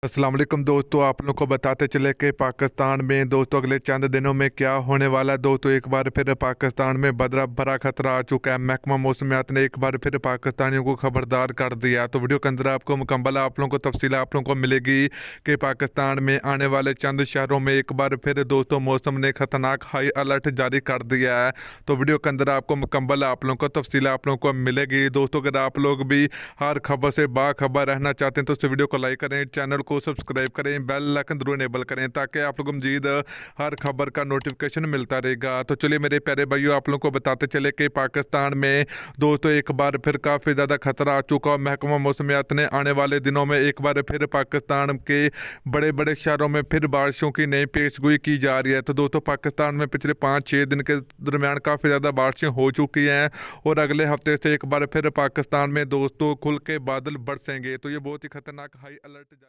अस्सलाम वालेकुम दोस्तों, आप लोगों को बताते चले कि पाकिस्तान में दोस्तों अगले चंद दिनों में क्या होने वाला है। दोस्तों एक बार फिर पाकिस्तान में बड़ा बड़ा खतरा आ चुका है। महकमा मौसमियात ने एक बार फिर पाकिस्तानियों को खबरदार कर दिया। तो वीडियो के अंदर आपको मुकम्मल आप लोगों को तफसील आप लोगों को मिलेगी कि पाकिस्तान में आने वाले चंद शहरों में एक बार फिर दोस्तों मौसम ने खतरनाक हाई अलर्ट जारी कर दिया है। तो वीडियो के अंदर आपको मुकम्मल आप लोगों को तफसील आप लोगों को मिलेगी। दोस्तों अगर आप लोग भी हर खबर से बाखबर रहना चाहते हैं तो इस वीडियो को लाइक करें, चैनल को सब्सक्राइब करें, बेल आइकन जरूर इनेबल करें ताकि आप लोगों को मजीद हर खबर का नोटिफिकेशन मिलता रहेगा। तो चलिए मेरे प्यारे भाइयों, आप लोगों को बताते चले कि पाकिस्तान में दोस्तों एक बार फिर काफ़ी ज़्यादा खतरा आ चुका और महकमा मौसमियात ने आने वाले दिनों में एक बार फिर पाकिस्तान के बड़े बड़े शहरों में फिर बारिशों की नई पेशगोई की जा रही है। तो दोस्तों पाकिस्तान में पिछले 5-6 दिन के दरमियान काफ़ी ज़्यादा बारिशें हो चुकी हैं और अगले हफ्ते से एक बार फिर पाकिस्तान में दोस्तों खुल के बादल बरसेंगे। तो ये बहुत ही खतरनाक हाई अलर्ट जारी